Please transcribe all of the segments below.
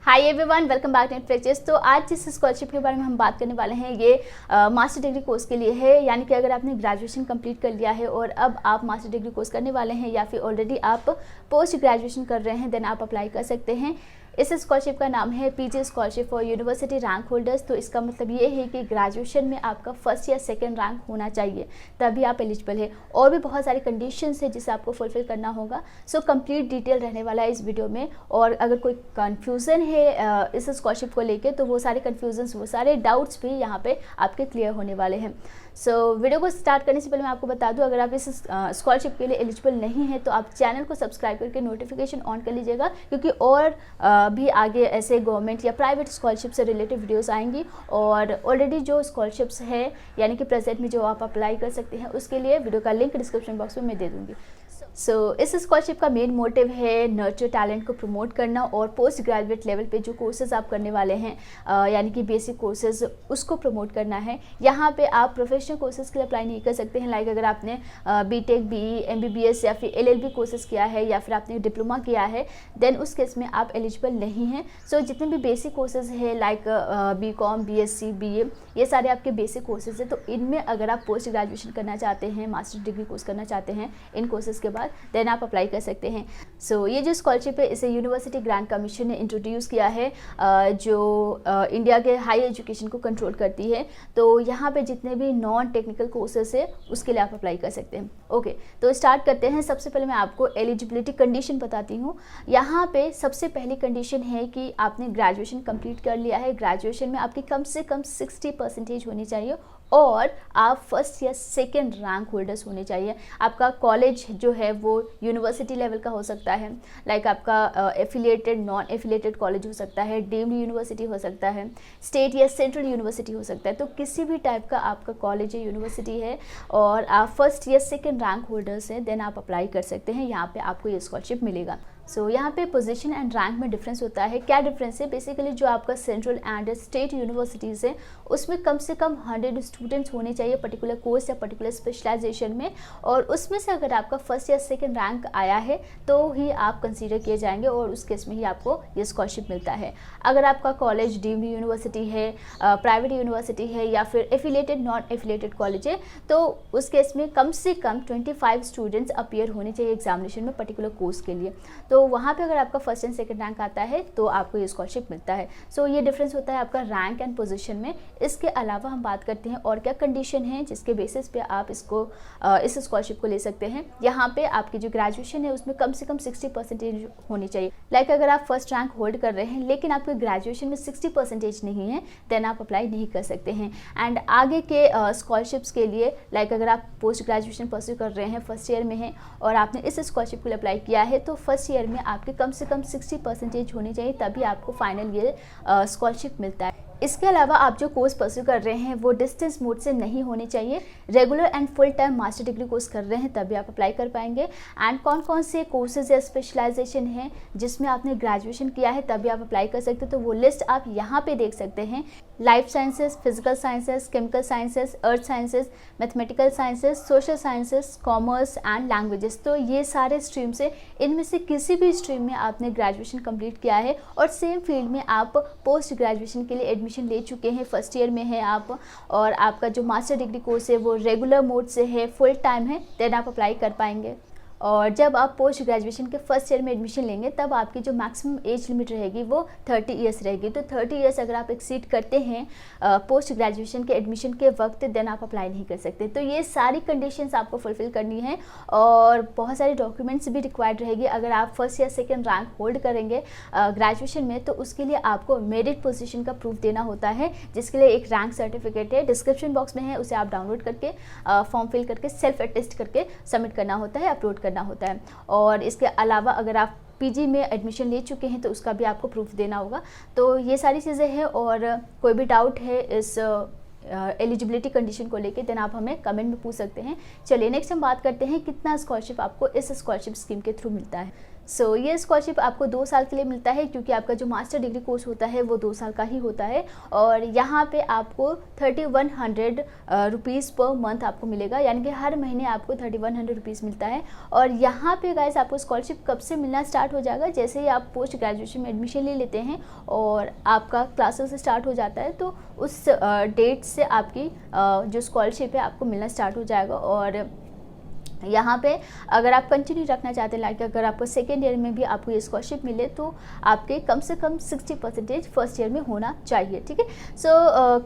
Hi everyone, welcome back to फ्रेचेस। तो आज जिस स्कॉलरशिप के बारे में हम बात करने वाले हैं ये मास्टर डिग्री कोर्स के लिए है। यानी कि अगर आपने ग्रेजुएशन कंप्लीट कर लिया है और अब आप मास्टर डिग्री कोर्स करने वाले हैं या फिर ऑलरेडी आप पोस्ट ग्रेजुएशन कर रहे हैं, देन आप अप्लाई कर सकते हैं। इस स्कॉलरशिप का नाम है PG scholarship for university rank holders. तो इसका मतलब ये है कि ग्रेजुएशन में आपका फर्स्ट या सेकंड रैंक होना चाहिए, तभी आप एलिजिबल है। और भी बहुत सारे कंडीशंस है जिसे आपको फुलफिल करना होगा। सो कंप्लीट डिटेल रहने वाला है इस वीडियो में। और अगर कोई कन्फ्यूज़न है इस स्कॉलरशिप को लेके, तो वो सारे कन्फ्यूजन्स, वो सारे डाउट्स भी यहाँ पे आपके क्लियर होने वाले हैं। सो वीडियो को स्टार्ट करने से पहले मैं आपको बता दूं, अगर आप इस स्कॉलरशिप के लिए एलिजिबल नहीं है तो आप चैनल को सब्सक्राइब करके नोटिफिकेशन ऑन कर लीजिएगा, क्योंकि और भी आगे ऐसे गवर्नमेंट या प्राइवेट स्कॉलरशिप से रिलेटेड वीडियोस आएंगी। और ऑलरेडी जो स्कॉलरशिप्स है यानी कि प्रेजेंट में जो आप अप्लाई कर सकते हैं, उसके लिए वीडियो का लिंक डिस्क्रिप्शन बॉक्स में मैं दे दूँगी। सो इस स्कॉलरशिप का मेन मोटिव है नर्चर टैलेंट को प्रमोट करना और पोस्ट ग्रेजुएट लेवल पे जो कोर्सेज आप करने वाले हैं यानी कि बेसिक कोर्सेज, उसको प्रमोट करना है। यहाँ पे आप प्रोफेशनल कोर्सेज के लिए अप्लाई नहीं कर सकते हैं। लाइक अगर आपने बीटेक, बीई, एमबीबीएस या फिर एलएलबी कोर्सेज किया है या फिर आपने डिप्लोमा किया है, देन उस केस में आप एलिजिबल नहीं हैं। सो जितने भी बेसिक कोर्सेज है लाइक बीकॉम, बीएससी, बीए, ये सारे आपके बेसिक कोर्सेज है। तो इनमें अगर आप पोस्ट ग्रेजुएशन करना चाहते हैं, मास्टर डिग्री कोर्स करना चाहते हैं इन कोर्सेज के बाद, देन आप अप्लाई कर सकते हैं। सो ये जो स्कॉलरशिप है इसे यूनिवर्सिटी ग्रांट कमीशन ने इंट्रोड्यूस किया है, जो इंडिया के हाई एजुकेशन को कंट्रोल करती है। तो यहाँ पे जितने भी नॉन टेक्निकल कोर्सेज है उसके लिए आप अप्लाई कर सकते हैं। ओके, तो स्टार्ट करते हैं। सबसे पहले मैं आपको एलिजिबिलिटी कंडीशन बताती हूँ। यहाँ पे सबसे पहली कंडीशन है कि आपने ग्रेजुएशन कंप्लीट कर लिया है। ग्रेजुएशन में आपकी कम से कम 60% होनी चाहिए और आप फर्स्ट या सेकंड रैंक होल्डर्स होने चाहिए। आपका कॉलेज जो है वो यूनिवर्सिटी लेवल का हो सकता है, लाइक आपका एफिलिएटेड, नॉन एफिलिएटेड कॉलेज हो सकता है, डीम्ड यूनिवर्सिटी हो सकता है, स्टेट या सेंट्रल यूनिवर्सिटी हो सकता है। तो किसी भी टाइप का आपका कॉलेज या यूनिवर्सिटी है और आप फर्स्ट या सेकंड रैंक होल्डर्स हैं, देन आप अप्लाई कर सकते हैं। यहाँ पे आपको ये स्कॉलरशिप मिलेगा। सो यहाँ पे पोजीशन एंड रैंक में डिफरेंस होता है। क्या डिफरेंस है? बेसिकली जो आपका सेंट्रल एंड स्टेट यूनिवर्सिटीज़ है उसमें कम से कम 100 स्टूडेंट्स होने चाहिए पर्टिकुलर कोर्स या पर्टिकुलर स्पेशलाइजेशन में, और उसमें से अगर आपका फर्स्ट या सेकंड रैंक आया है तो ही आप कंसीडर किए जाएंगे और उस केस में ही आपको ये स्कॉलरशिप मिलता है। अगर आपका कॉलेज डीम्ड यूनिवर्सिटी है, प्राइवेट यूनिवर्सिटी है या फिर एफिलिएटेड, नॉन एफिलिएटेड कॉलेज है, तो उस केस में कम से कम 25 स्टूडेंट्स अपीयर होने चाहिए एग्जामिनेशन में पर्टिकुलर कोर्स के लिए। तो वहाँ पे अगर आपका फर्स्ट एंड सेकंड रैंक आता है तो आपको ये स्कॉलरशिप मिलता है। सो ये डिफरेंस होता है आपका रैंक एंड पोजीशन में। इसके अलावा हम बात करते हैं और क्या कंडीशन है जिसके बेसिस पे आप इस स्कॉलरशिप को ले सकते हैं। यहाँ पे आपकी जो ग्रेजुएशन है उसमें कम से कम 60% होनी चाहिए। लाइक अगर आप फर्स्ट रैंक होल्ड कर रहे हैं लेकिन आपके ग्रेजुएशन में 60% नहीं है, देन आप अप्लाई नहीं कर सकते हैं। एंड आगे के स्कॉलरशिप्स के लिए, लाइक अगर आप पोस्ट ग्रेजुएशन परस्यू कर रहे हैं, फर्स्ट ईयर में हैं और आपने इस स्कॉलरशिप के लिए अप्लाई किया है, तो फर्स्ट ईयर में आपके कम से कम 60% होनी चाहिए, तभी आपको फाइनल ये स्कॉलरशिप मिलता है। इसके अलावा आप जो कोर्स परस्यू कर रहे हैं वो डिस्टेंस मोड से नहीं होने चाहिए। Regular and full time master degree course कर रहे हैं तभी आप अप्लाई कर पाएंगे। एंड कौन कौन से कोर्सेज या स्पेशलाइजेशन हैं जिसमें आपने ग्रेजुएशन किया है तभी आप अप्लाई कर सकते हो, तो वो लिस्ट आप यहाँ पे देख सकते हैं। Life sciences, physical sciences, chemical sciences, earth sciences, mathematical sciences, social sciences, commerce and languages. तो ये सारे स्ट्रीम से इनमें से किसी भी स्ट्रीम में आपने ग्रेजुएशन कंप्लीट किया है और सेम फील्ड में आप पोस्ट ग्रेजुएशन के लिए एडमिशन ले चुके हैं, फर्स्ट ईयर में है आप, और आपका जो मास्टर डिग्री कोर्स है वो रेगुलर मोड से है, फुल टाइम है, देन आप अप्लाई कर पाएंगे। और जब आप पोस्ट ग्रेजुएशन के फर्स्ट ईयर में एडमिशन लेंगे तब आपकी जो मैक्सिमम एज लिमिट रहेगी वो 30 ईयर्स रहेगी। तो 30 ईयर्स अगर आप एक्सीड करते हैं पोस्ट ग्रेजुएशन के एडमिशन के वक्त, देन आप अप्लाई नहीं कर सकते। तो ये सारी कंडीशंस आपको फुलफिल करनी है और बहुत सारे डॉक्यूमेंट्स भी रिक्वायर्ड रहेगी। अगर आप फर्स्ट या सेकेंड रैंक होल्ड करेंगे ग्रेजुएशन में, तो उसके लिए आपको मेरिट पोजिशन का प्रूफ देना होता है, जिसके लिए एक रैंक सर्टिफिकेट है, डिस्क्रिप्शन बॉक्स में है, उसे आप डाउनलोड करके फॉर्म फिल करके सेल्फ अटेस्ट करके सबमिट करना होता है, अपलोड करना होता है। और इसके अलावा अगर आप पीजी में एडमिशन ले चुके हैं तो उसका भी आपको प्रूफ देना होगा। तो ये सारी चीज़ें हैं, और कोई भी डाउट है इस एलिजिबिलिटी कंडीशन को लेके, देन आप हमें कमेंट में पूछ सकते हैं। चलिए नेक्स्ट हम बात करते हैं कितना स्कॉलरशिप आपको इस स्कॉलरशिप स्कीम के थ्रू मिलता है। सो ये स्कॉलरशिप आपको 2 साल के लिए मिलता है, क्योंकि आपका जो मास्टर डिग्री कोर्स होता है वो 2 साल का ही होता है। और यहाँ पे आपको 3100 रुपीज़ पर मंथ आपको मिलेगा, यानी कि हर महीने आपको 3100 रुपीज़ मिलता है। और यहाँ पे गाइस आपको स्कॉलरशिप कब से मिलना स्टार्ट हो जाएगा, जैसे ही आप पोस्ट ग्रेजुएशन में एडमिशन ले लेते हैं और आपका क्लासेस स्टार्ट हो जाता है, तो उस डेट से आपकी जो स्कॉलरशिप है आपको मिलना स्टार्ट हो जाएगा। और यहाँ पे अगर आप कंटिन्यू रखना चाहते हैं, लाइक अगर आपको सेकेंड ईयर में भी आपको ये स्कॉलरशिप मिले, तो आपके कम से कम 60% फर्स्ट ईयर में होना चाहिए, ठीक है। सो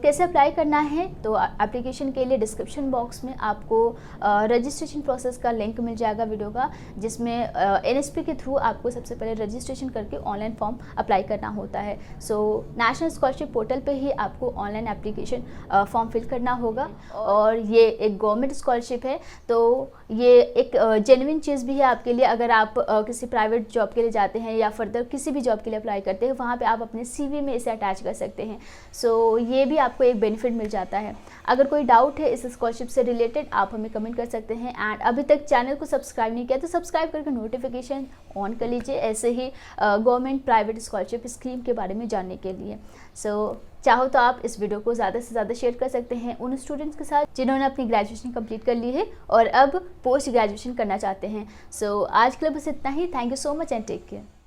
कैसे अप्लाई करना है, तो एप्लीकेशन के लिए डिस्क्रिप्शन बॉक्स में आपको रजिस्ट्रेशन प्रोसेस का लिंक मिल जाएगा वीडियो का, जिसमें NSP के थ्रू आपको सबसे पहले रजिस्ट्रेशन करके ऑनलाइन फॉर्म अप्लाई करना होता है। सो नेशनल स्कॉलरशिप पोर्टल पे ही आपको ऑनलाइन एप्लीकेशन फॉर्म फिल करना होगा। और ये एक गवर्नमेंट स्कॉलरशिप है, तो ये एक जेन्युइन चीज़ भी है आपके लिए। अगर आप किसी प्राइवेट जॉब के लिए जाते हैं या फर्दर किसी भी जॉब के लिए अप्लाई करते हैं, वहाँ पे आप अपने CV में इसे अटैच कर सकते हैं। सो ये भी आपको एक बेनिफिट मिल जाता है। अगर कोई डाउट है इस स्कॉलरशिप से रिलेटेड, आप हमें कमेंट कर सकते हैं। एंड अभी तक चैनल को सब्सक्राइब नहीं किया तो सब्सक्राइब करके नोटिफिकेशन ऑन कर लीजिए, ऐसे ही गवर्नमेंट प्राइवेट स्कॉलरशिप स्कीम के बारे में जानने के लिए। सो चाहो तो आप इस वीडियो को ज़्यादा से ज़्यादा शेयर कर सकते हैं उन स्टूडेंट्स के साथ जिन्होंने अपनी ग्रेजुएशन कंप्लीट कर ली है और अब पोस्ट ग्रेजुएशन करना चाहते हैं। सो आज के लिए बस इतना ही। Thank you so much and take care.